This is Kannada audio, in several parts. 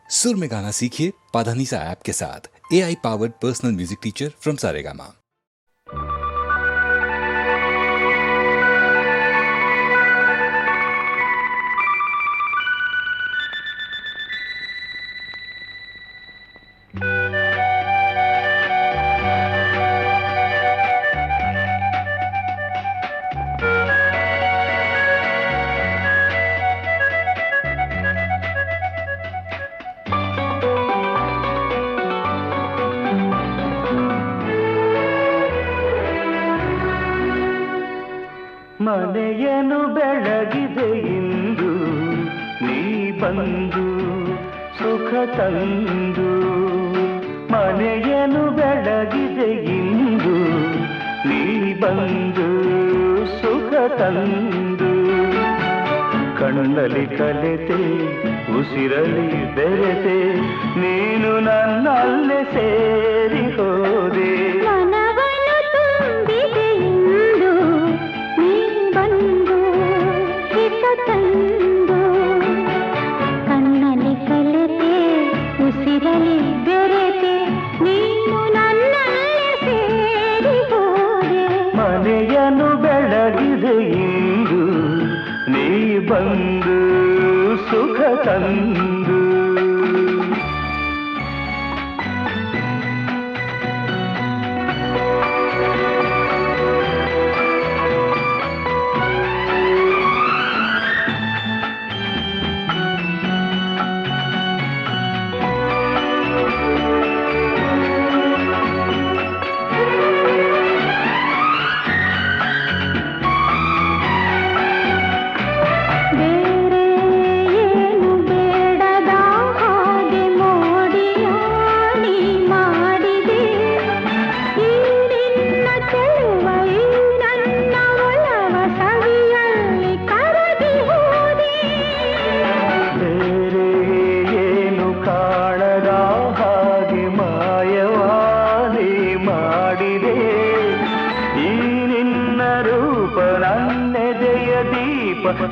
सुर में गाना सीखिए पाधानीसा ऐप के साथ। AI powered personal music teacher from Saregama. ಮನೆಯನು ಬೆಳಗಿದೆ ಇಂದು ನೀ ಬಂದು ಸುಖ ತಂದು ಮನೆಯನು ಬೆಳಗಿದೆ ಇಂದು ನೀ ಬಂದು ಸುಖ ತಂದು ಕಣ್ಣಲ್ಲಿ ಕಲೆತೆ ಉಸಿರಲಿ ಬೆರೆತೆ ನೀನು ನನ್ನಲ್ಲೇ ಸೇರಿ ಹೋದೆ ಕಣ್ಣಲ್ಲಿ ಕಲೆತೆ ಉಸಿರಲಿ ಬೆರೆತೆ ನೀನು ನನ್ನಲ್ಲೇ ಸೇರಿ ಹೋದೆ ಮನೆಯನ್ನು ಬೆಳಗಿದೆ ಇಂದು ನೀ ಬಂದು ಸುಖ ತಂದು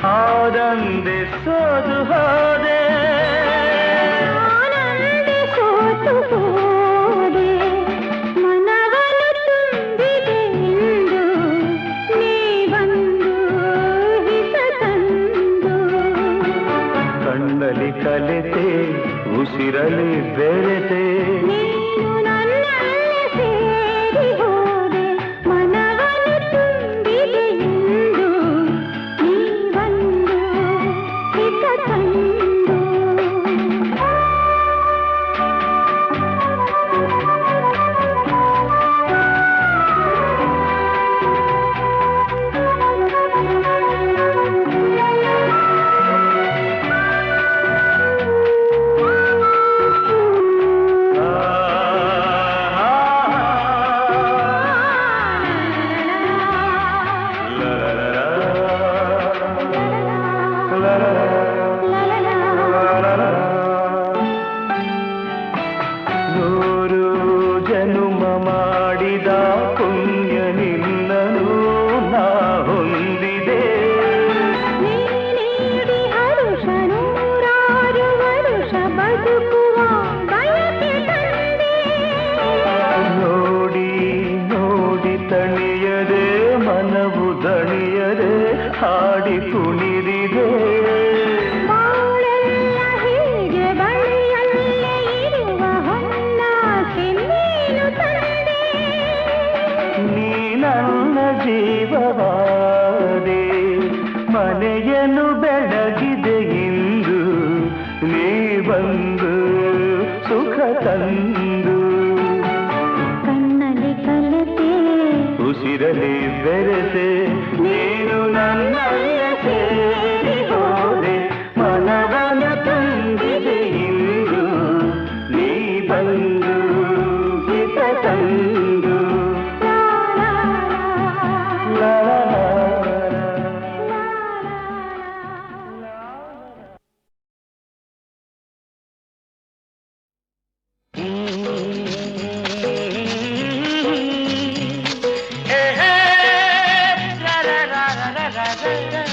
ಆನಂದೆ ಸೋದು ಹೋದೆ ಆನಂದೆ ಸೋತು ಹೋದೆ ಮನವನ್ನು ತುಂಬಿದೆ ಇಂದು ನೀ ಬಂದು ಹಿತ ತಂದು ಕಣ್ಣಲ್ಲಿ ಕಲೆತೆ ಉಸಿರಲಿ ಬೆರೆತೆ ನೀನು ನನ್ನಲ್ಲೇ ಸೇರಿ ಹೋದೆ ಮನವನ್ನು ತುಂಬಿದೆ ಇಂದು ನೀ ಬಂದು ಹಿತ ತಂದು ನೂರು ಜನುಮ ಮಾಡಿದ ಪುಣ್ಯ ನಿನ್ನನು ನಾ ಹೊಂದಿದೆ ನೀಡಿ ಹರುಷ ನೂರಾರು ವರುಷ ಬದುಕುವ ಬಯಕೆ ತಂದೆ ನೋಡಿ ನೋಡಿ ತಣಿಯದೆ ಮನವು ದಣಿಯದೆ ಹಾಡಿ ಕುಣಿದಿದೆ ಬಾಳೆಲ್ಲ ಹೀಗೆ ಬಳಿಯಲ್ಲೇ ಇರುವ ಹೊನ್ನಾಸೆ ನೀನು ತಂದೆ ನೀ ನನ್ನ ಜೀವವಾದೆ ಮನೆಯನ್ನು ಬೆಳಗಿದೆ ಇಂದು ನೀ ಬಂದು ಸುಖ ತಂದು ಕಣ್ಣಲ್ಲಿ ಕಲೆತೆ ಉಸಿರಲಿ ಬೆರೆತೆ ನೀನು ನನ್ನಲ್ಲೇ ಸೇರಿ ಹೋದೆ ಮನವನ್ನು ತುಂಬಿದೆ ಇಂದು ನೀ ಬಂದು ಹಿತ ತಂದು ಲಾ ಲಾ ಲಾ. La la la la la la la.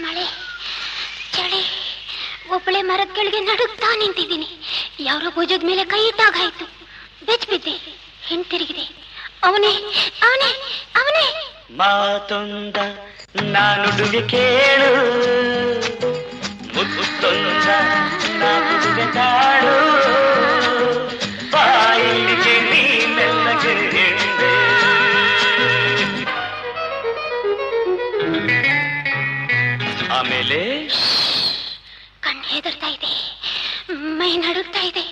ಮಳೆ, ಚಳಿ, ಒಬ್ಬಳೆ ಮರದ ಕೆಳಗೆ ನಡುಗ್ತಾ ನಿಂತಿದ್ದೀನಿ. ಯಾರೋ ಭುಜದ ಮೇಲೆ ಕೈ ಇಟ್ಟಾಗಾಯ್ತು. ಬೆಚ್ಚಿಬಿದ್ದೆ, ಹಿಂತಿರುಗಿದೆ. ಅವನೇ ಅವನೇ ಅವನೇ. ಮಾತೊಂದ ನಾನುಡುಗೆ ಕೇಳು, ಮುತ್ತೊಂದ ನಾನುಡುಗೆ ತಾಡು, ಬಾಯಿಗೆ ನೀನೆಲ್ಲಗೆ ಹಿಂದೆ. ಆಮೇಲೆ ಕಣ್ಣು ಹೆದರ್ತಾ ಇದೆ, ಮೈ ನಡುಗ್ತಾ ಇದೆ,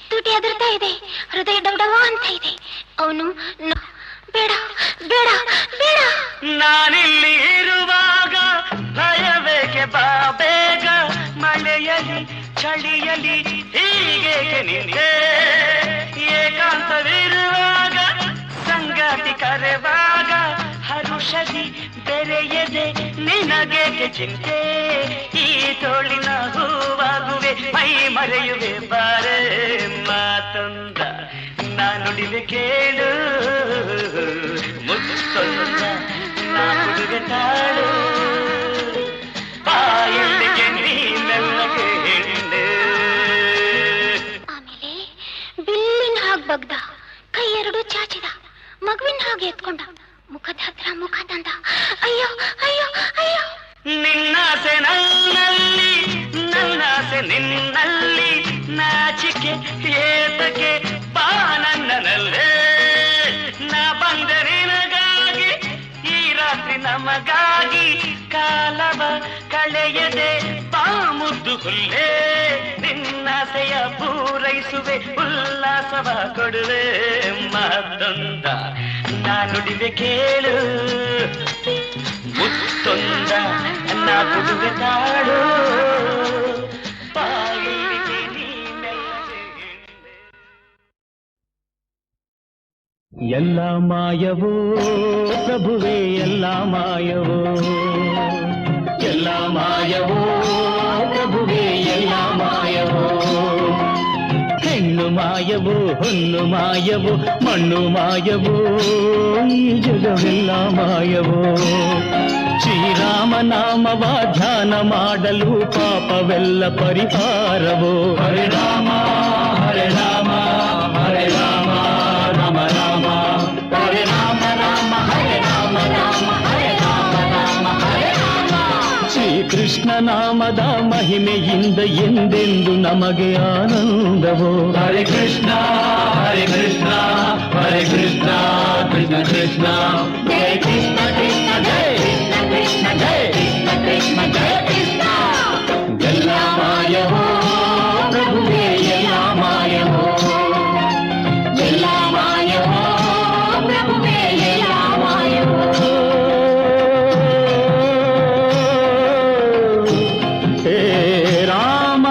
ತುಟಿ ಅದರ್ತಾ ಇದೆ, ಹೃದಯ ಡೌಡವ ಅಂತ ಇದೆ. ಅವನು ಬೇಡ ಬೇಡ ಬೇಡ. ನಾನಿಲ್ಲಿ ಇರುವಾಗ ಭಯವೇಕೆ, ಬಾ ಬೇಗ. ಮಳೆಯಲಿ ಚಳಿಯಲಿ ಹೀಗೇಕೆ ನಿಂತೆ, ಏಕಾಂತವಿರುವಾಗ ಸಂಗಾತಿ ಕರೆವಾಗ ಹರುಷದಿ ಬೆರೆಯದೆ ನಿನಗೇಕೆ ಚಿಂತೆ. ಈ ತೋಳಿನ ಹೂವಾಗುವೆ, ಮೈ ಮರೆಯುವೆ ಬಾರೆ. ಮಾತೊಂದ ನಾನುಡಿವೆ ಕೇಳು, ಮುತ್ತೊಂದ ನಾನುಡುವೆ ತಾಳು, ಬಾಯಲ್ಲಿಗೆ ನೀನೆಲ್ಲಗೆ ಹಿಂದೆ. ಆಮೇಲೆ ಬಿಲ್ಲಿನ ಹಾಗೆ ಬಗ್ದ, ಕೈ ಎರಡು ಚಾಚಿದ, ಮಗುವಿನ ಹಾಗೆ ಎತ್ಕೊಂಡ, ಮುಖದ ಹತ್ರ ಮುಖ ತಂದ. ಅಯ್ಯೋ ಅಯ್ಯೋ ಅಯ್ಯೋ. ನಿನ್ನಾಸೆ ನನ್ನಲ್ಲಿ, ನನ್ನಾಸೆ ನಿನ್ನಲ್ಲಿ, ನಾಚಿಕೆ ಏತಕ್ಕೆ, ಬಾ ನನ್ನನಲ್ಲೇ. ನಾ ಬಂದೆ ನಿನಗಾಗಿ, ಈ ರಾತ್ರಿ ನಮಗಾಗಿ, ಕಾಲವ ಕಳೆಯದೆ ಬಾ ಮುದ್ದು ಹುಲ್ಲೇ. ನಿನ್ನಾಸೆಯ ಪೂರೈಸುವೆ, ಉಲ್ಲಾಸವ ಕೊಡುವೆ. ಮಾತೊಂದ ನಾನುಡಿವೆ ಕೇಳು, ಮುತ್ತೊಂದ ನಾ ಕೊಡುವೆ ತಾಳು, ಬಾಯಿಗೆ ನೀನೆಲ್ಲಗೆ ಹಿಂದೆ. ಎಲ್ಲ ಮಾಯವೋ ಪ್ರಭುವೇ, ಎಲ್ಲ ಮಾಯವೋ, ಎಲ್ಲ ಮಾಯವೋ ಪ್ರಭುವೇ, ಎಲ್ಲ ಮಾಯವೋ. ಹೆಣ್ಣು ಮಾಯವೋ, ಹೊನ್ನು ಮಾಯವೋ, ಮಣ್ಣು ಮಾಯವೋ, ಈ ಜಗವೆಲ್ಲ ಮಾಯವೋ. ಶ್ರೀರಾಮ ನಾಮವ ಧ್ಯಾನ ಮಾಡಲು ಪಾಪವೆಲ್ಲ ಪರಿಹಾರವೋ. ಹರೆ ರಾಮ ಹರೆ ರಾಮ ಹರೆ ರಾಮ ರಾಮ ರಾಮ, ಹರೆ ರಾಮ ರಾಮ ಹರೆ ರಾಮ ರಾಮ ಹರೆ ರಾಮ ರಾಮ ಹರೆ ರಾಮ. ಶ್ರೀಕೃಷ್ಣ ನಾಮದ ಮಹಿಮೆಯಿಂದ ಎಂದೆಂದು ನಮಗೆ ಆನಂದವೋ. ಹರೆ ಕೃಷ್ಣ ಹರೆ ಕೃಷ್ಣ ಹರೆ ಕೃಷ್ಣ ಕೃಷ್ಣ ಕೃಷ್ಣ ಜಯ ಕೃಷ್ಣ ಕೃಷ್ಣ ಜಯ ಕೃಷ್ಣ ಜಯ ಕೃಷ್ಣ ಕೃಷ್ಣ ಜಯ ಕೃಷ್ಣ. ಎಲ್ಲ ಮಾಯವೋ ಪ್ರಭುವೇ, ಎಲ್ಲ ಮಾಯವೋ, ಎಲ್ಲ ಮಾಯವೋ ಪ್ರಭುವೇ, ಎಲ್ಲ ಮಾಯವೋ. ಹೇ ರಾಮ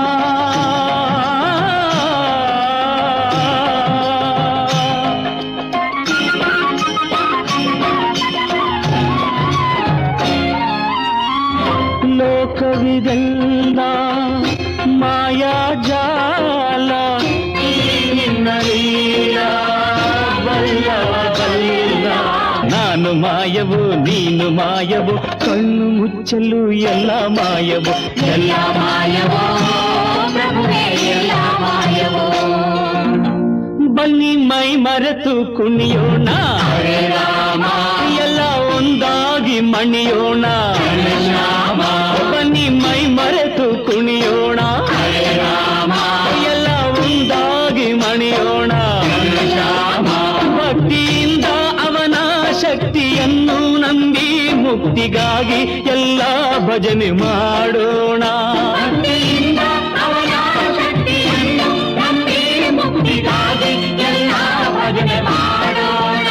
ಲೋಕವಿದೆಲ್ಲ ಮಾಯಾಜಾಲ, ನಿನ್ನ ಲೀಲ ಬಲ್ಲವ ಬಲ್ಲ. ನಾನು ಮಾಯವು ನೀನು ಮಾಯವು, ಕಣ್ಣು ಮುಚ್ಚಲು ಎಲ್ಲ ಮಾಯವು. ಎಲ್ಲ ಮಾಯವೋ ಪ್ರಭುವೇ, ಎಲ್ಲ ಮಾಯವೋ. ಬನ್ನಿ ಮೈ ಮರೆತು ಕುಣಿಯೋಣ, ಹರೇ ರಾಮ. ಎಲ್ಲ ಒಂದಾಗಿ ಮಣಿಯೋಣ, ಶ್ಯಾಮ. ಬನ್ನಿ ಮೈ ಮರೆತು ಕುಣಿಯೋಣ, ಹರೇ ರಾಮ. ಎಲ್ಲ ಒಂದಾಗಿ ಮಣಿಯೋಣ, ಶ್ಯಾಮ. ಭಕ್ತಿಯಿಂದ ಅವನ ಶಕ್ತಿಯನ್ನು ನಂಬಿ ಮುಕ್ತಿಗಾಗಿ ಎಲ್ಲ ಭಜನೆ ಮಾಡೋಣ. ಭಕ್ತಿಯಿಂದ ಅವನ ಶಕ್ತಿಯನ್ನು ನಂಬಿ ಮುಕ್ತಿಗಾಗಿ ಎಲ್ಲ ಭಜನೆ ಮಾಡೋಣ.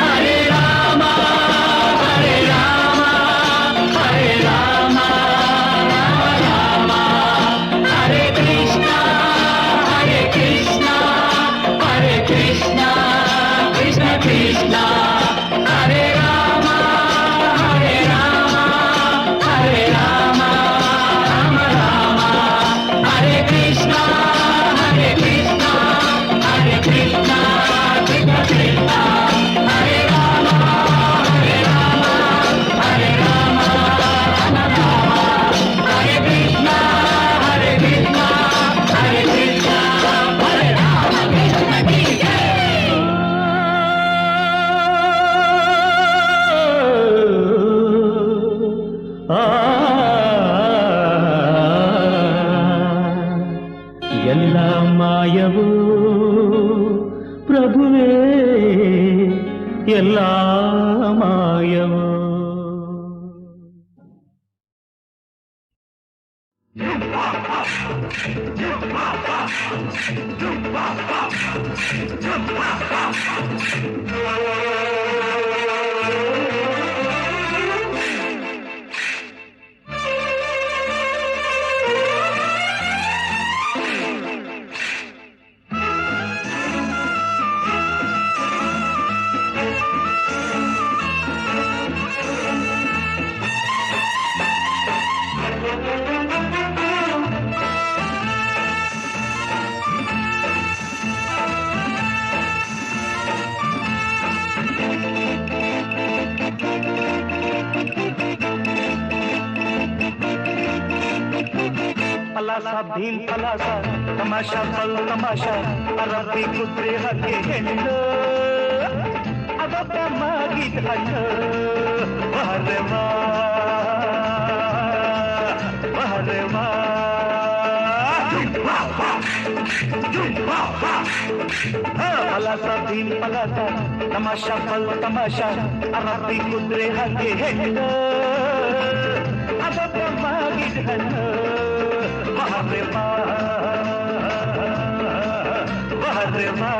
ಹರೇ ರಾಮ ಹರೇ ರಾಮ ಹರೇ ರಾಮ ರಾಮ ರಾಮ, ಹರೇ ಕೃಷ್ಣ ಕೃಷ್ಣ ಕೃಷ್ಣ ಕೃಷ್ಣ, ಹರೇ ರಾಮ ಹರೇ ರಾಮ ರಾಮ ರಾಮ. ಎಲ್ಲ ಮಾಯವೋ. ಪಲಾಸ ಭೀಮ್ ಪಲಾಸ ತಮಾಷಾ ಬಲ್ ತಮಾಷಾ ಅರಬ್ಬಿ ಕುದುರೆ ಹಕ್ಕಿ ಹೆಣ್ಣು ಅದೊಬ್ಬ ಮಾಗಿದ ಹಣ್ಣು ಬಹರೆವಾ ಬಹರೆವಾ ಪಲಾಸ ಭೀಮ್ ಪಲಾಸ ತಮಾಷಾ ಬಲ್ ತಮಾಷಾ ಅರಬ್ಬಿ ಕುದುರೆ ಹಕ್ಕಿ ಹೆಣ್ಣು ಅದೊಬ್ಬ ಮಾಗಿದ ಹಣ್ಣು ಬಹರೆವಾ ಬಹರೆವಾ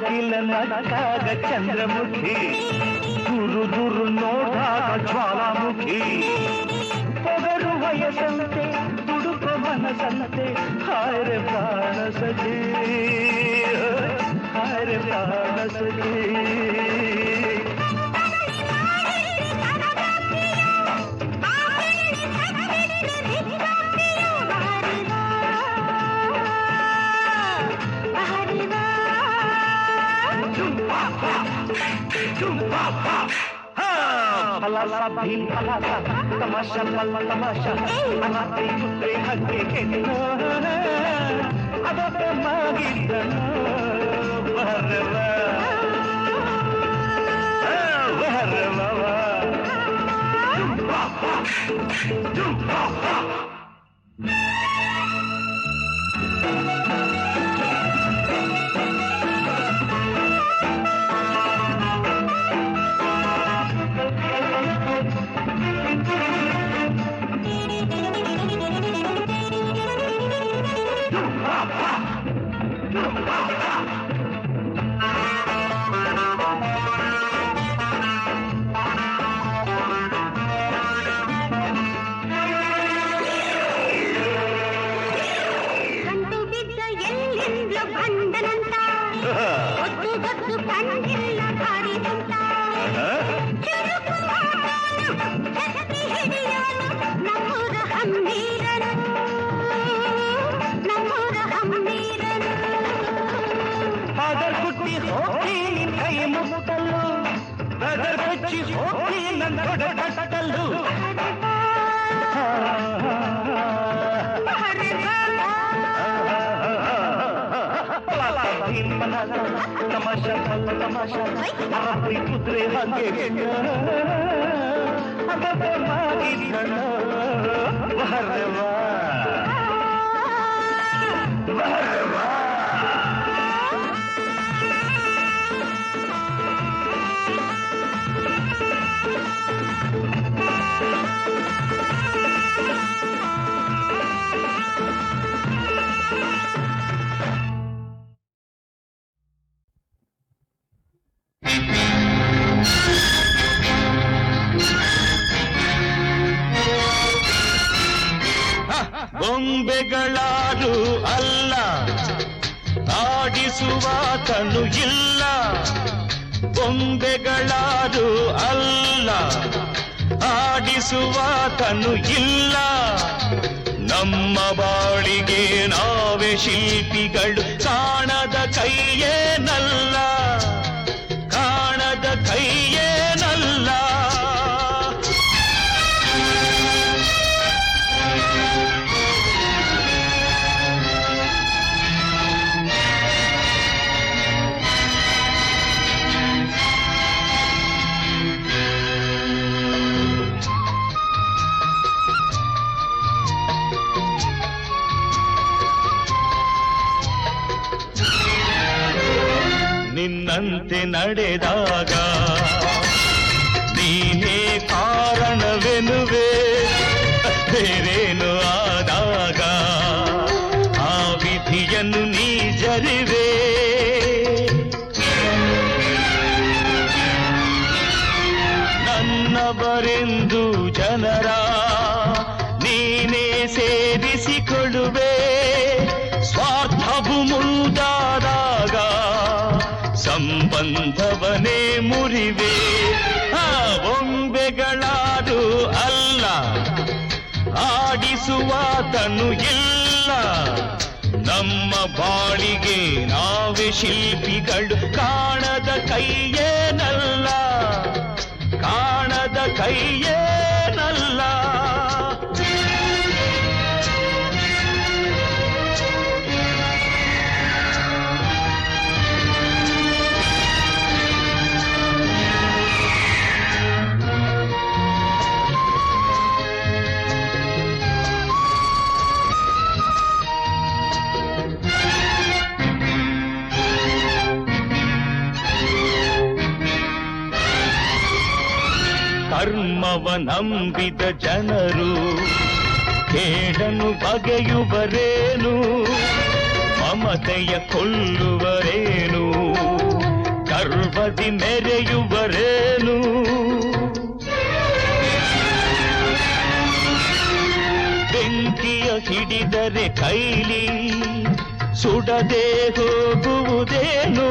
ಕಿಲ ನಗಾಗ ಚಂದ್ರಮುಖಿ ದುರು ದುರು ನೋಡಾಗ ಜ್ವಾಲಾಮುಖಿ ಪೊಗರು ವಯಸ್ಸಂತೆ ತುಡುಕ ಮನಸಂತೆ ಹಾರೆ ಬಾಣಸಗಿ ಹಾರೆ ಬಾಣಸಗಿ ಪಲಾಸ ಭೀಮ್ ಪಲಾಸ ತಮಾಷಾ ಬಲ್ ತಮಾಷಾ ಅರಬ್ಬಿ ಕುದುರೆ ಹಕ್ಕಿ ಹೆಣ್ಣು ಅದೊಬ್ಬ ಮಾಗಿದ್ದನು ಬಹರೆವಾ ಬಹರೆವಾ ತಮಾಷಾ ಬಲ್ ತಮಾಷಾ ಅರಬ್ಬಿ ಕುದುರೆ ಹಕ್ಕಿ ಹೆಣ್ಣು ಅದೊಬ್ಬ ಮಾಗಿದ್ದನು ಬಹರೆವಾ ಬಹರೆವಾ ಬೊಂಬೆಗಳಾರು ಅಲ್ಲ ಆಡಿಸುವಾತನು ಇಲ್ಲ ಬೊಂಬೆಗಳಾರು ಅಲ್ಲ, ಆಡಿಸುವಾತನು ಇಲ್ಲ. ನಮ್ಮ ಬಾಳಿಗೆ ನಾವೇ ಶಿಲ್ಪಿಗಳು, ಕಾಣದ ಕೈಯೇನಲ್ಲ, ಕಾಣದ ಕೈಯೇನಲ್ಲ. ನಿನ್ನಂತೆ ನಡೆದಾಗ ನೀನೇ ಕಾರಣವೆನುವೆ, ಬೇರೇನು ಆದಾಗ ಆ ವಿಧಿಯನ್ನು ನೀ ಜರಿವೆ. ನನ್ನವರೆಂದು ಜನರ ನೀನೇ ಸೇರಿಸಿಕೊಳ್ಳುವೆ, ಸ್ವಾರ್ಥವು ಮುಂದಾದಾಗ ಸಂಬಂಧವನೇ ಮುರಿವೆ. ಆ ಬೊಂಬೆಗಳಾರು ಅಲ್ಲ, ಆಡಿಸುವಾತನು ಇಲ್ಲ. ನಮ್ಮ ಬಾಳಿಗೆ ನಾವೇ ಶಿಲ್ಪಿಗಳು, ಕಾಣದ ಕೈಯೇನಲ್ಲ, ಕಾಣದ ಕೈಯೇನಲ್ಲ. ಕರ್ಮವ ನಂಬಿದ ಜನರು ಕೇಡನ್ನು ಬಗೆಯುವರೇನು, ಮಮತೆಯ ಕೊಲ್ಲುವರೇನು, ಗರ್ವದಿ ಮೆರೆಯುವರೇನು. ಬೆಂಕಿಯ ಹಿಡಿದರೆ ಕೈಲಿ ಸುಡದೆ ಹೋಗುವುದೇನು,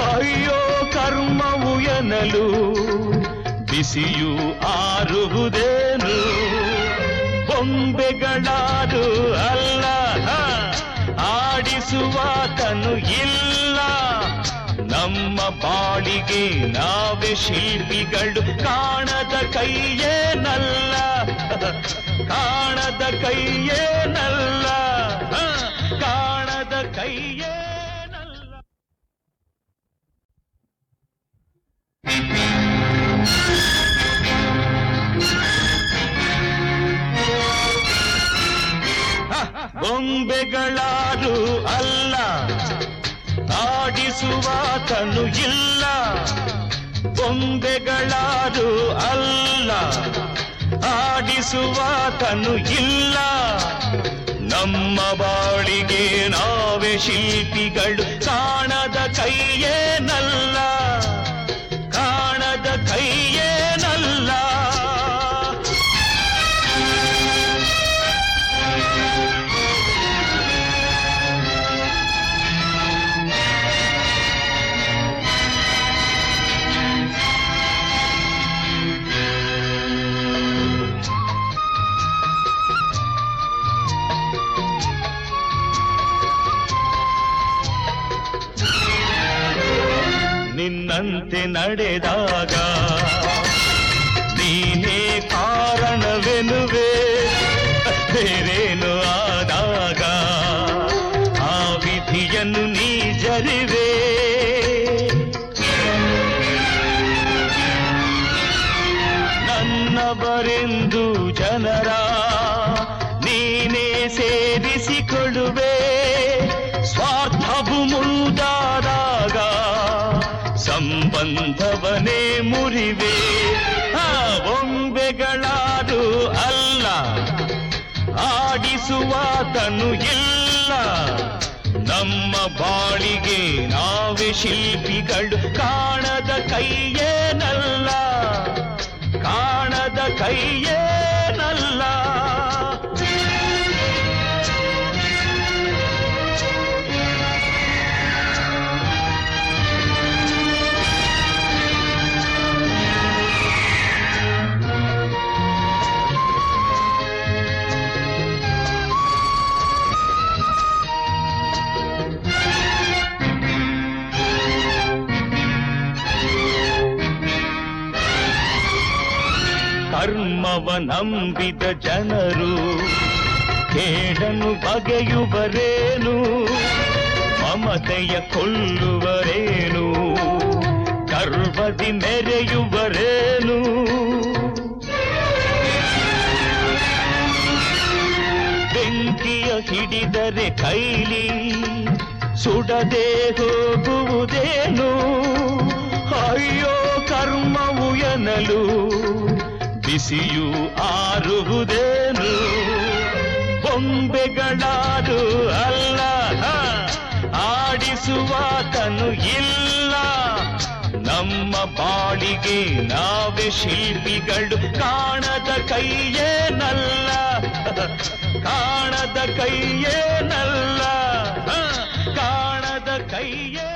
ಅಯ್ಯೋ ಕರ್ಮವು ಎನ್ನಲು ಬಿಸಿಯು ಆರುವುದೇನು. ಬೊಂಬೆಗಳಾರು ಅಲ್ಲ, ಆಡಿಸುವಾತನು ಇಲ್ಲ. ನಮ್ಮ ಬಾಳಿಗೆ ನಾವೇ ಶಿಲ್ಪಿಗಳು, ಕಾಣದ ಕೈಯೇನಲ್ಲ, ಕಾಣದ ಕೈಯೇನಲ್ಲ, ಕಾಣದ ಕೈಯೇನಲ್ಲ. ಬೊಂಬೆಗಳಾರು ಅಲ್ಲ, ಆಡಿಸುವಾತನು ಇಲ್ಲ. ಬೊಂಬೆಗಳಾರು ಅಲ್ಲ, ಆಡಿಸುವಾತನು ಇಲ್ಲ. ನಮ್ಮ ಬಾಳಿಗೆ ನಾವೇ ಶಿಲ್ಪಿಗಳು, ಕಾಣದ ಕೈಯೇನಲ್ಲ, ಕಾಣದ ಕೈಯೇನಲ್ಲ. ನಿನ್ನಂತೆ ನಡೆದಾಗ ನೀನೇ ಕಾರಣವೆನುವೆ, ಬೇರೇನು ಆದಾಗ ಆ ವಿಧಿಯನ್ನು ನೀ ಜರಿವೆ. ನನ್ನವರೆಂದು ಜನರ ನೀನೇ ಸೇರಿಸಿಕೊಳ್ಳುವೆ, ಸ್ವಾರ್ಥವು ಮುಂದಾದಾಗ ಸಂಬಂಧವನೇ ಮುರಿವೆ. ಆ ಬೊಂಬೆಗಳಾರು ಅಲ್ಲ, ಆಡಿಸುವಾತನು ಇಲ್ಲ. ನಮ್ಮ ಬಾಳಿಗೆ ನಾವೇ ಶಿಲ್ಪಿಗಳು, ಕಾಣದ ಕೈಯೇನಲ್ಲ, ಕಾಣದ ಕೈಯೇನಲ್ಲ. ಧರ್ಮವ ನಂಬಿದ ಜನರು ಕೇಡನ್ನು ಬಗೆಯುವರೇನು, ಮಮತೆಯ ಕೊಲ್ಲುವರೇನು, ಗರ್ವದಿ ಮೆರೆಯುವರೇನು. ಬೆಂಕಿಯ ಹಿಡಿದರೆ ಕೈಲಿ ಸುಡದೆ ಹೋಗುವುದೇನು, ಅಯ್ಯೋ ಕರ್ಮವು ಎನ್ನಲು ಬಿಸಿಯು ಆರುವುದೇನು. ಬೊಂಬೆಗಳಾರು ಅಲ್ಲ, ಆಡಿಸುವಾತನು ಇಲ್ಲ, ನಮ್ಮ ಬಾಳಿಗೆ ನಾವೇ ಶಿಲ್ಪಿಗಳು. ಕಾಣದ ಕೈಯೇನಲ್ಲ, ಕಾಣದ ಕೈಯೇನಲ್ಲ, ಕಾಣದ ಕೈಯೇನಲ್ಲ.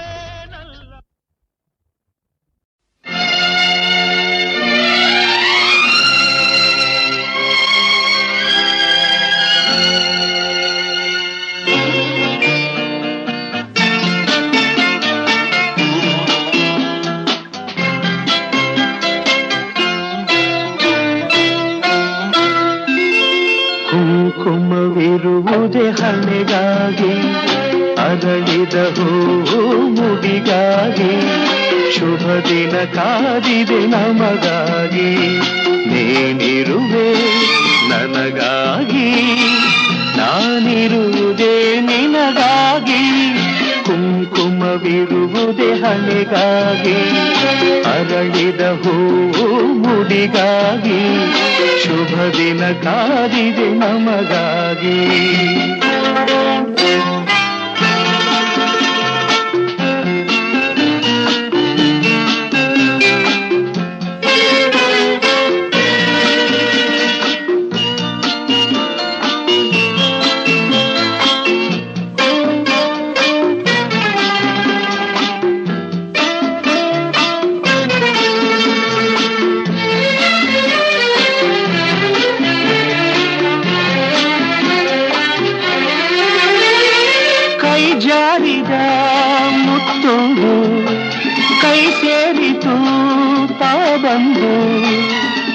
ಕುಂಕುಮವಿರುವುದೇ ಹಣೆಗಾಗಿ, ಅರಳಿದ ಹೂವು ಮುಡಿಗಾಗಿ, ಶುಭ ದಿನ ಕಾದಿದೆ ನಮಗಾಗಿ. ನೀನಿರುವೆ ನನಗಾಗಿ, ನಾನಿರುವುದೇ ನಿನಗಾಗಿ. ಕುಂಕುಮವಿರುವುದೇ ಹಣೆಗಾಗಿ, ಅರಳಿದ ಹೂವು ಮುಡಿಗಾಗಿ, ಶುಭ ದಿನ ಕಾದಿದೆ ನಮಗಾಗಿ. ಜಾರಿದ ಮುತ್ತೊಂದು ಕೈ ಸೇರಿತು ತಾ ಬಂದು,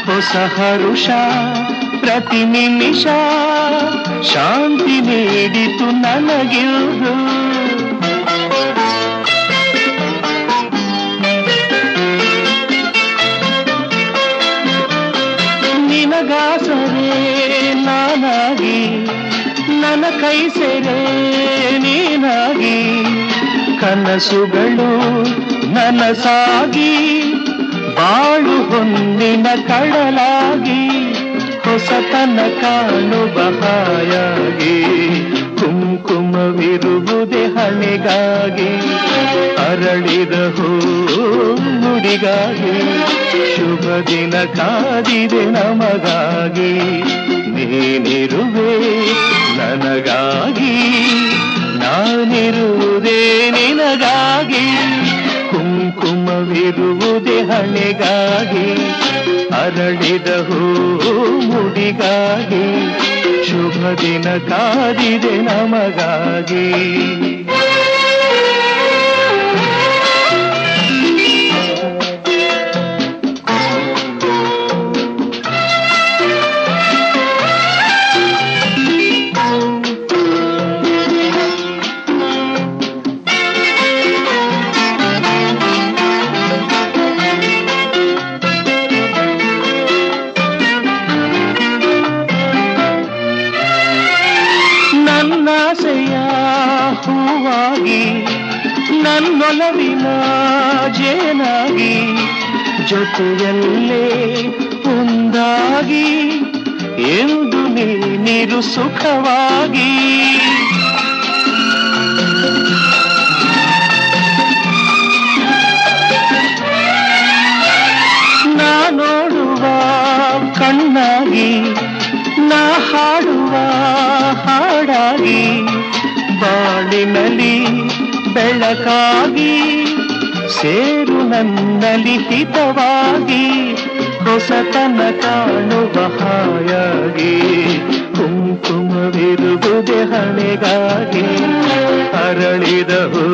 ಹೊಸ ಹರುಷ ಪ್ರತಿ ನಿಮಿಷ ಶಾಂತಿ ನೀಡಿತು ನನಗಿರುವುದು. ನಿನಗಾಸರೆ ನಾನಾಗಿ, ನನ್ನ ಕೈ ಸೇರೆ ನೀನಾಗಿ, ಕನಸುಗಳು ನನಸಾಗಿ, ಬಾಳು ಹೊನ್ನಿನ ಕಡಲಾಗಿ, ಹೊಸತನ ಕಾಣುವ ಹಾಯಾಗಿ. ಕುಂಕುಮವಿರುವುದೇ ಹಣೆಗಾಗಿ, ಅರಳಿದ ಹೂ ಮುಡಿಗಾಗಿ, ಶುಭ ದಿನ ಕಾದಿದೆ ನಮಗಾಗಿ. ನೀನಿರುವೆ ನನಗಾಗಿ, ನಾನಿರುವುದೇ ನಿನಗಾಗಿ. ಕುಂಕುಮವಿರುವುದೇ ಹಣೆಗಾಗಿ, ಅರಳಿದ ಹೂ ಮುಡಿಗಾಗಿ, ಶುಭ ದಿನ ಕಾದಿದೆ ನಮಗಾಗಿ. ನನ್ನಾಸೆಯ ಹೂವಾಗಿ, ನನ್ನೊಲವಿನ ಜೇನಾಗಿ, ಜೊತೆಯಲ್ಲೇ ಒಂದಾಗಿ, ಎಂದು ನೀರು ಸುಖವಾಗಿ. ನಾ ನೋಡುವ ಕಣ್ಣಾಗಿ, ನಾ ಹಾಡುವ ಹಾಡಾಗಿ, ಬಾಳಿನಲ್ಲಿ ಬೆಳಕಾಗಿ, ಸೇರು ನನ್ನಲ್ಲಿ ಹಿತವಾಗಿ, ಹೊಸತನ ಕಾಣುವ ಹಾಯಾಗಿ. ಕುಂಕುಮವಿರುವುದೇ ಹಣೆಗಾಗಿ, ಅರಳಿದ ಹೂ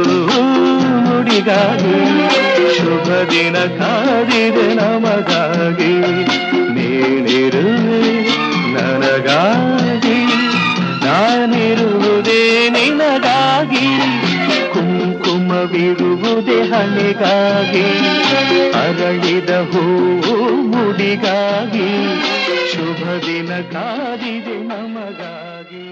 ಮುಡಿಗಾಗಿ, ಶುಭ ದಿನ ಕಾದಿದೆ ನಮಗಾಗಿ. ನೀನಿರುವೆ ನನಗಾಗಿ, ನಾನಿರುವುದೇ ನಿನಗಾಗಿ, ಕುಂಕುಮವಿರುವುದೇ ಹಣೆಗಾಗಿ, ಅರಳಿದ ಹೂವು ಮುಡಿಗಾಗಿ, ಶುಭ ದಿನ ಕಾದಿದೆ ನಮಗಾಗಿ.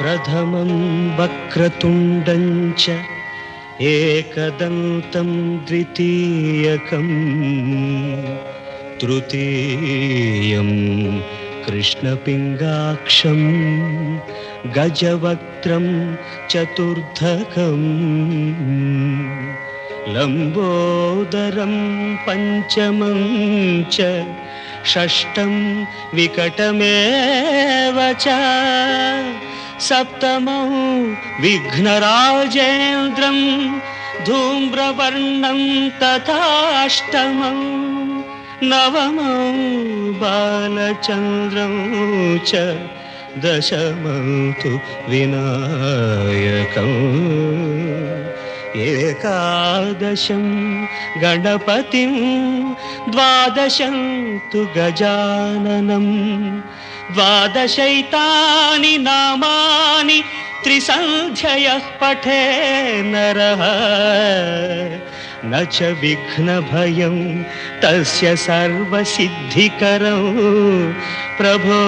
ಪ್ರಥಮಂ ವಕ್ರತುಂಡಂ ಚ ಏಕದಂತಂ ದ್ವಿತೀಯಕಂ ತೃತೀಯಂ ಕೃಷ್ಣಪಿಂಗಾಕ್ಷಂ ಗಜವಕ್ತ್ರಂ ಚತುರ್ಥಕಂ ಲಂಬೋದರಂ ಪಂಚಮಂ ಚ ಷಷ್ಠಂ ವಿಕಟಮೇವ ಚ ಸಪ್ತಮಂ ವಿಘ್ನರಾಜೇಂದ್ರಂ ಧೂಮ್ರವರ್ಣಂ ತಥಾಷ್ಟಮಂ ನವಮಂ ಬಾಲಚಂದ್ರಂ ಚ ದಶಮಂ ತು ವಿನಾಯಕಂ ಏಕಾದಶಂ ಗಣಪತಿಂ ದ್ವಾದಶಂ ತು ಗಜಾನನಂ ದ್ವಾದಶೈತಾನಿ ನಾಮಾನಿ ತ್ರಿಸಂಧ್ಯಯಃ ಪಠೇ ನರಃ ನ ಚ ವಿಘ್ನಭಯಂ ತಸ್ಯ ಸರ್ವಸಿದ್ಧಿಕರಂ ಪ್ರಭೋ.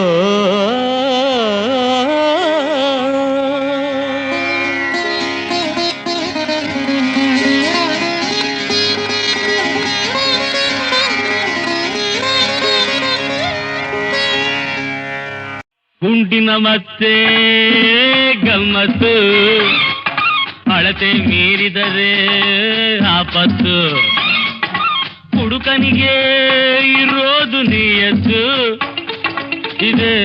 ಗುಂಡಿನ ಮತ್ತೆ ಗಮ್ಮತ್ತು, ಅಳತೆ ಮೀರಿದರೆ ಆಪತ್ತು, ಹುಡುಕನಿಗೆ ಇರೋದು ನಿಯತ್ತು, ಇದೆ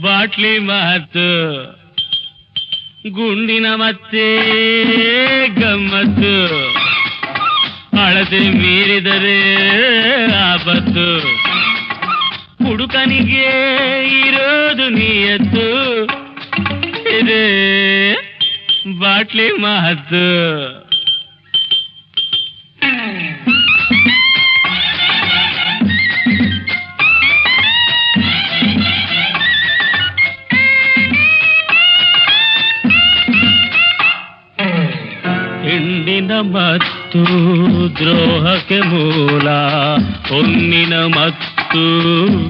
ಬಾಟ್ಲಿ ಮಾತು. ಗುಂಡಿನ ಮತ್ತೆ ಗಮ್ಮತ್ತು, ಅಳತೆ ಮೀರಿದರೆ ಆಪತ್ತು, ಹುಡುಕನಿಗೆ ಇರೋದು ನಿಯತ್ತು, ಇದೆ ಬಾಟ್ಲಿ ಮಹತ್ತು. ಹಿಂಡಿನ ಮತ್ತು ದ್ರೋಹಕ್ಕೆ ಮೂಲ, ಹೊನ್ನಿನ ಮತ್ತು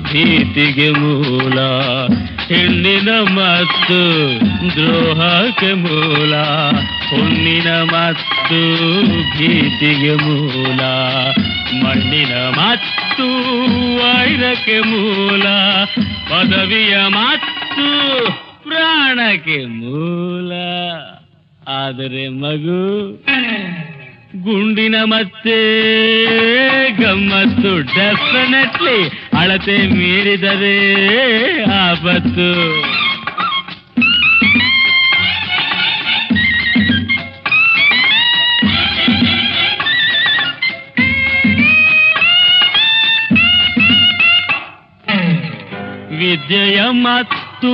ಭೀತಿಗೆ ಮೂಲ. ಹೆಣ್ಣಿನ ಮತ್ತು ದ್ರೋಹಕ್ಕೆ ಮೂಲ, ಹೊನ್ನಿನ ಮತ್ತು ಭೀತಿಗೆ ಮೂಲ. ಮಣ್ಣಿನ ಮತ್ತು ವೈರಕ್ಕೆ ಮೂಲ, ಪದವಿಯ ಮತ್ತು ಪ್ರಾಣಕ್ಕೆ ಮೂಲ. ಆದರೆ ಮಗು ಗುಂಡಿನ ಮತ್ತೆ ಗಮ್ಮತ್ತು, ಡೆಫಿನೆಟ್ಲಿ ಅಳತೆ ಮೀರಿದರೆ ಆಪತ್ತು. ವಿದ್ಯೆಯ ಮತ್ತು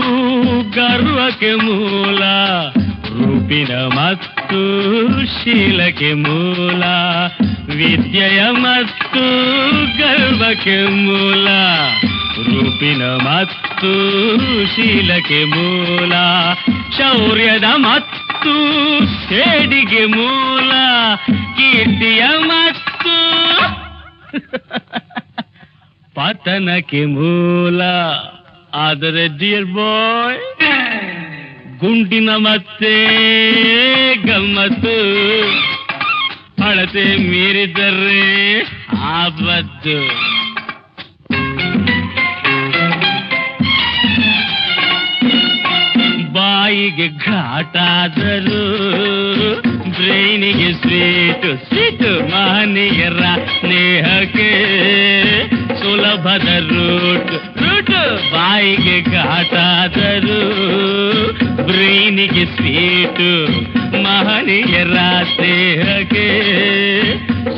ಗರ್ವಕ್ಕೆ ಮೂಲ, ರೂಪಿನ ಮತ್ತು ಶೀಲಕ್ಕೆ ಮೂಲ. ವಿದ್ಯೆಯ ಮತ್ತು ಗರ್ವಕ್ಕೆ ಮೂಲ, ರೂಪಿನ ಮತ್ತು ಶೀಲಕ್ಕೆ ಮೂಲ. ಶೌರ್ಯದ ಮತ್ತು ಸೇಡಿಗೆ ಮೂಲ, ಕೀರ್ತಿಯ ಮತ್ತು ಪತನಕ್ಕೆ ಮೂಲ. ಆದರೆ ಡಿಯರ್ ಬಾಯ್, ಗುಂಡಿನ ಮತ್ತೆ ಗಮ್ಮತ್ತು, ಅಳತೆ ಮೀರಿದರೆ ಆಪತ್ತು. ಬಾಯಿಗೆ ಘಾಟಾದರೂ ಬ್ರೈನಿಗೆ ಸ್ವೀಟು ಸ್ವೀಟು. ಮಹನೀಯರ ಸ್ನೇಹಕ್ಕೆ ಸುಲಭದ ರೂಟು ರೂಟು. ಬಾಯಿಗೆ ಘಾಟಾದರೂ ಬ್ರೈನಿಗೆ ಸ್ವೀಟು. ಮಹನೀಯರ ಸ್ನೇಹಕ್ಕೆ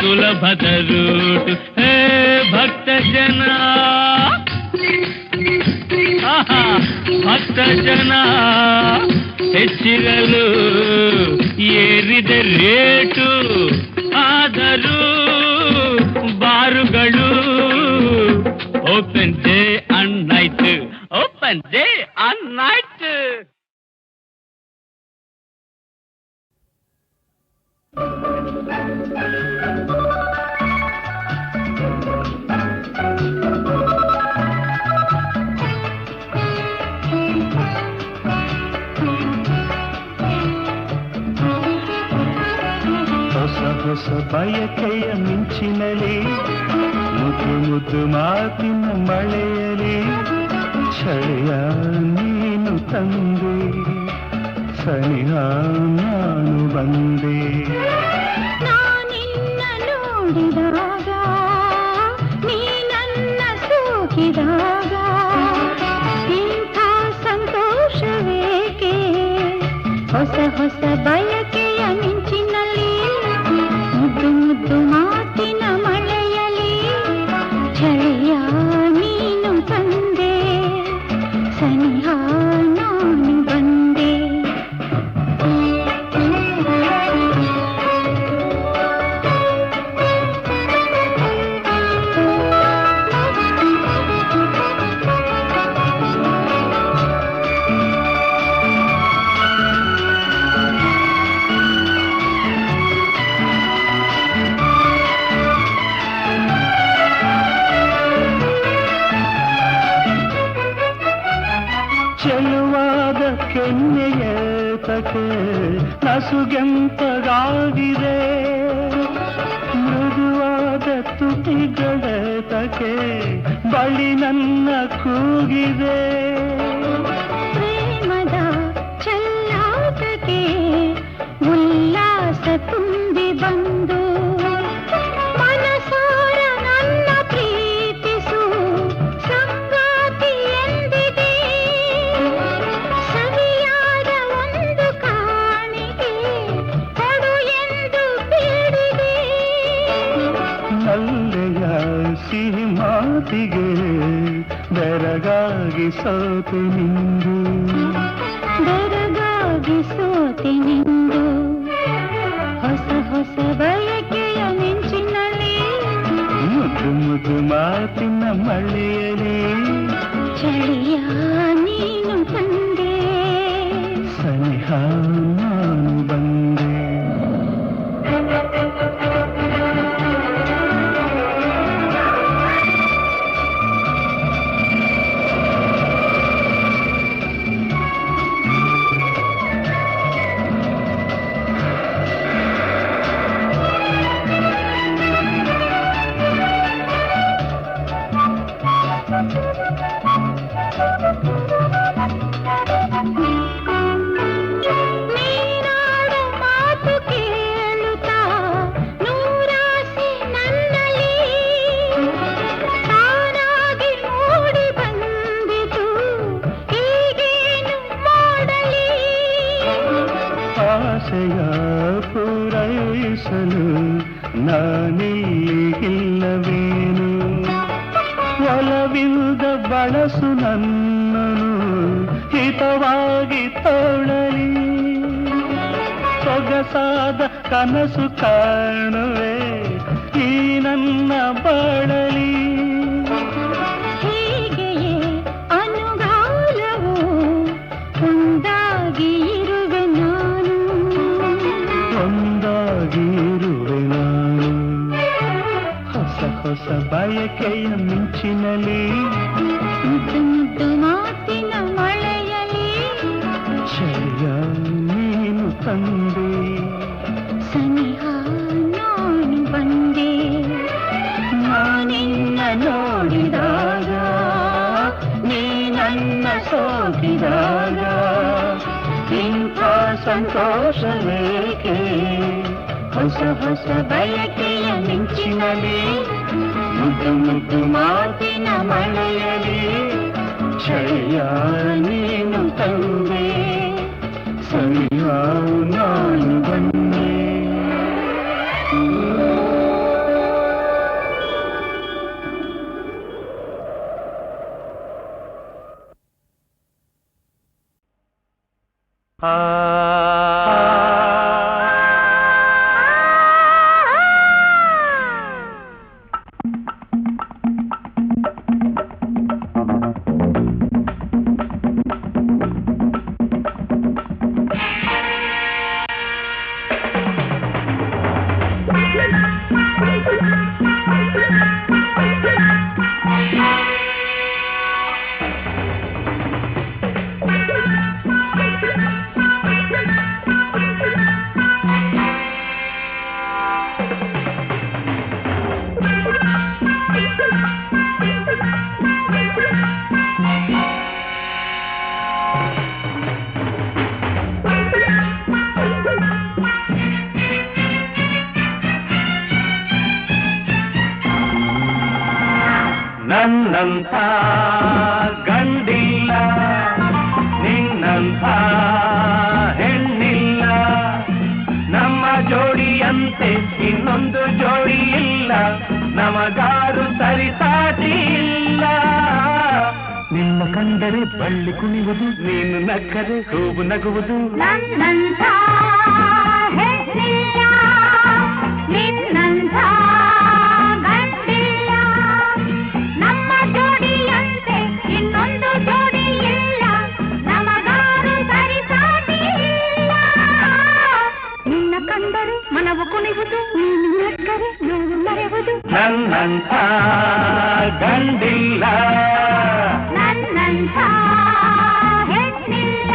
ಸುಲಭದ ರೂಟು. ಹೇ ಭಕ್ತ ಜನ, ಭಕ್ತ ಜನ, ಹೆಚ್ಚಿರಲು ಏರಿದ ರೇಟು ಆದರೂ ಬಾರುಗಳು open day and night, open day and night. ಹೊಸ ಬಯಕೆಯ ಮಿಂಚಿನಲಿ ಮುದ್ದು ಮುದ್ದು ಮಾತಿನ ಮಳೆಯಲಿ ಚಳಿಯ ನೀನು ತಂದೆ ಸನಿಹ ನಾನು ಬಂದೆ. ನಾನಿನ್ನ ನೋಡಿದಾಗ ನೀ ನನ್ನ ಸೋಕಿದಾಗ ಇಂಥ ಸಂತೋಷವೇಕೆ ಹೊಸ ಹೊಸ ಬಯಕೆಯ ಮಿಂಚಿನಲ್ಲಿ ಮುದ್ದು ಮುದ್ದು ಮಾತಿನ ಮಳೆಯಲಿ ಚಳಿಯ ನೀನು ತಂದೆ ಸನಿಹ ನಾನು ಬಂದೆ. ಚೆಲುವಾದ ಕೆನ್ನೆಯೇತಕ್ಕೆ ನಸುಗೆಂಪಗಾಗಿದೆ, ಮೃದುವಾದ ತುಟಿಗಳೇತಕ್ಕೆ ಬಳಿ ನನ್ನ ಕೂಗಿದೆ. ಪ್ರೇಮದ ಚೆಲ್ಲಾಟಕ್ಕೆ ಉಲ್ಲಾಸ ತುಂಬಿ ಬಂದು ಮನಸಾರ ನನ್ನ ಪ್ರೀತಿಸು ಸಂಗಾತಿ ಎಂದಿದೆ. ಸವಿಯಾದ ಒಂದು ಕಾಣಿಕೆ ಕೊಡು ಎಂದು ಬೇಡಿದೆ. ನಲ್ಲೆಯ ಸಿಹಿ ಮಾತಿಗೆ ಬೆರಗಾಗಿ ಸೋತೆ ನಿಂದು, ಬೆರಗಾಗಿ ಸೋತೆ ನಿಂದು. ಹೊಸ ಹೊಸ ಬಯಕೆಯ ಮಿಂಚಿನಲ್ಲಿ ಮುದ್ದು ಮುದ್ದು ಮಾತಿನ ಮಳೆಯಲಿ ಚಳಿಯ ನೀನು ತಂದೆ ಸನಿಹ ನಾನು ಬಂದೆ. ನೀನಾಡ ಮಾತು ಕೇಳುತ್ತಾ ನೂರಾಸೆ ನನ್ನಲ್ಲಿ ತಾನಾಗಿ ಮೂಡಿ ಬಂದಿತು, ಹೀಗೇನು ಮಾಡಲಿ. ಆಸೆಯ ಪೂರೈಸಲು ನಾನಿಲ್ಲಿಗಿಲ್ಲವೇನು, ಒಲವಿಲ್ಲದ ಬಳಸು ನನ್ನನು ಹಿತವಾಗಿ ತೋಳಲಿ. ಸೊಗಸಾದ ಕನಸು ಕಾಣುವೆ ಈ ನನ್ನ ಬಾಳಲಿ. ಹೀಗೆಯೇ ಅನುಗಾಲವು ಒಂದಾಗಿ ಇರುವೆ ನಾನು, ಒಂದಾಗಿ ಇರುವೆ ನಾನು. ಹೊಸ ಹೊಸ ಬಯಕೆಯ ಮಿಂಚಿನಲಿ ಮುದ್ದು ಮುದ್ದು ಮಾತಿನ ಮಳೆಯಲಿ ಚಳಿಯ ನೀನು ತಂದೆ ಸನಿಹ ನಾನು ಬಂದೆ. ನಾನಿನ್ನ ನೋಡಿದಾಗ ನೀ ನನ್ನ ಸೋಕಿದಾಗ ಇಂಥ ಸಂತೋಷವೇಕೆ ಹೊಸ ಹೊಸ ಬಯಕೆಯ ಮಿಂಚಿನಲಿ ಮುದ್ದು ಮುದ್ದು ಮಾತಿನ ಮಳೆಯಲಿ ಚಳಿಯ ನೀನು ತಂದೆ ಸನಿಹ ನಾನು ಬಂದೆ. ನನ್ನಂಥ ಗಂಡಿಲ್ಲ, ನಿನ್ನಂಥ ಹೆಣ್ಣಿಲ್ಲ, ನಮ್ಮ ಜೋಡಿಯಂತೆ ಇನ್ನೊಂದು ಜೋಡಿ ಇಲ್ಲ, ನಮಗಾರು ಸರಿಸಾಟಿ ಇಲ್ಲ. ನಿನ್ನ ಕಂಡರೆ ಬಳ್ಳಿ ಕುಣಿಯುವುದು, ನೀನು ನಕ್ಕರೆ ಹೂವು ನಗುವುದು. ನನ್ನಂಥ ಹೆಣ್ಣಿಲ್ಲ, ನಿನ್ನಂಥ ಗಂಡಿಲ್ಲ, ನಮ್ಮ ಜೋಡಿಯಂತೆ ಇನ್ನೊಂದು ಜೋಡಿ ಇಲ್ಲ, ನಮಗಾರು ಸರಿಸಾಟಿ ಇಲ್ಲ. ನಿನ್ನ ಕಂಡರೆ ಮನವು ಕುಣಿಯುವುದು, ನೀನು ನಕ್ಕರೆ ನೋವು ಮರೆಯುವುದು. ನನ್ನಂಥ ಗಂಡಿಲ್ಲ, ನನ್ನಂಥ ಹೆಣ್ಣಿಲ್ಲ.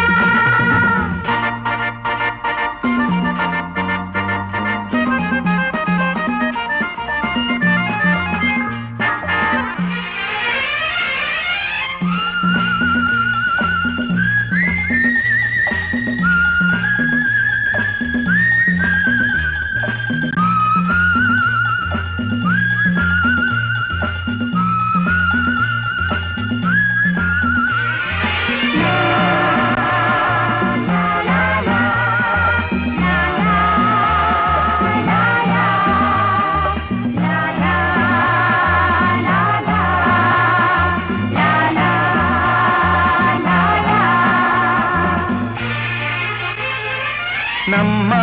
ನಮ್ಮ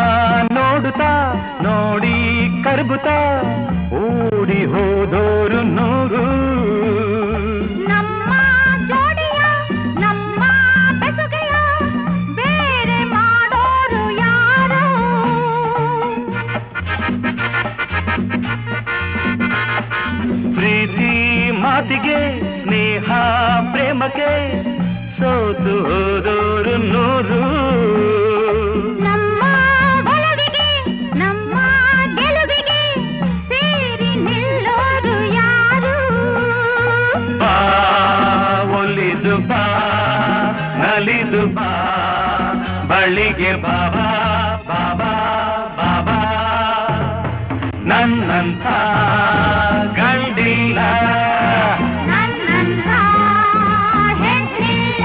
ನೋಡುತ್ತಾ ನೋಡಿ ಕರ್ಬುತ್ತಾ ಓಡಿ ಹೋದೋರು ನೂರು. ನಮ್ಮ ಜೋಡಿಯ ನಮ್ಮ ಬೆಸುಗೆಯ ಬೇರೆ ಮಾಡೋರು ಯಾರು? ಪ್ರೀತಿ ಮಾತಿಗೆ ಸ್ನೇಹ ಪ್ರೇಮಕ್ಕೆ ಸೋತು ಹೋದೋರು ನೂರು. ನಮ್ಮ ಒಲವಿಗೆ ನಮ್ಮ ಗೆಲುವಿಗೆ ಸೇರಿ ನಿಲ್ಲೋರು ಯಾರು? ಬಾ ಒಲಿದು ಬಾ ನಲಿದು ಬಾ ಬಳಿಗೆ ಬಾಬಾ ಬಾಬಾ ಬಾಬಾ. ನನ್ನಂಥ ಗಂಡಿಲ್ಲ, ನನ್ನಂಥ ಹೆಣ್ಣಿಲ್ಲ,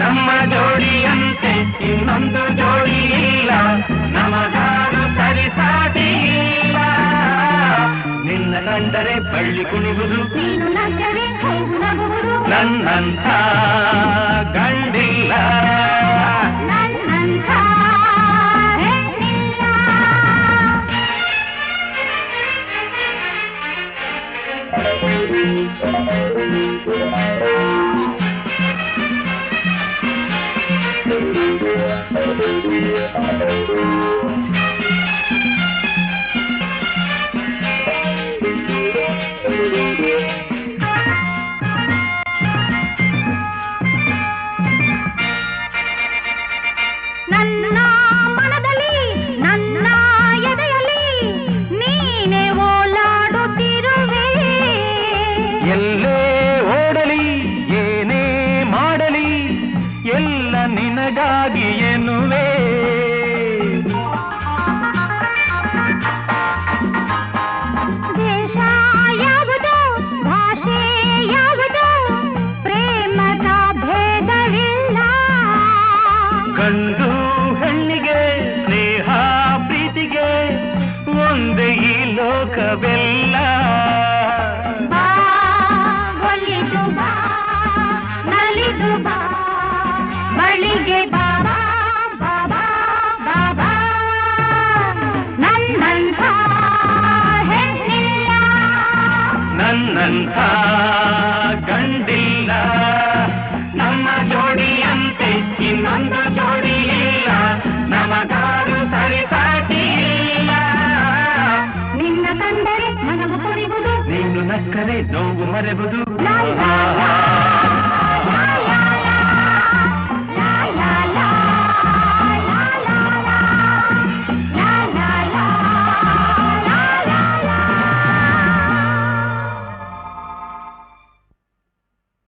ನಮ್ಮ ಜೋಡಿಯಂತೆ ಇನ್ನೊಂದು ಜೋಡಿ ಇಲ್ಲ, ನಮಗಾರು ಸರಿಸಾಟಿ ಇಲ್ಲ. ನಿನ್ನ ಕಂಡರೆ ಬಳ್ಳಿ ಕುಣಿಯುವುದು, ನೀನು ನಕ್ಕರೆ ಹೂವು ನಗುವುದು. ನನ್ನಂಥ ಗಂಡಿಲ್ಲ, ನನ್ನಂಥ ಹೆಣ್ಣಿಲ್ಲ. ನನ್ನ ಮನದಲ್ಲಿ ನನ್ನ ಎದೆಯಲ್ಲಿ ನೀನೇ ಓಲಾಡುತ್ತಿರುವೆ. ಎಲ್ಲೇ ಓಡಲಿ ಏನೇ ಮಾಡಲಿ ಎಲ್ಲ ನಿನಗಾಗಿ ಎನ್ನುವೆ. ನಿನ್ನಂಥ ಗಂಡಿಲ್ಲ ನಮ್ಮ ಜೋಡಿಯಂತೆ ಇನ್ನೊಂದು ಜೋಡಿ ಇಲ್ಲ ನಮಗಾರು ಸರಿಸಾಟಿ ಇಲ್ಲ ನಿನ್ನ ಕಂಡರೆ ಮನವು ಕೊರಿವುದು ನೀನು ನಕ್ಕರೆ ನೋವು ಮರೆವುದು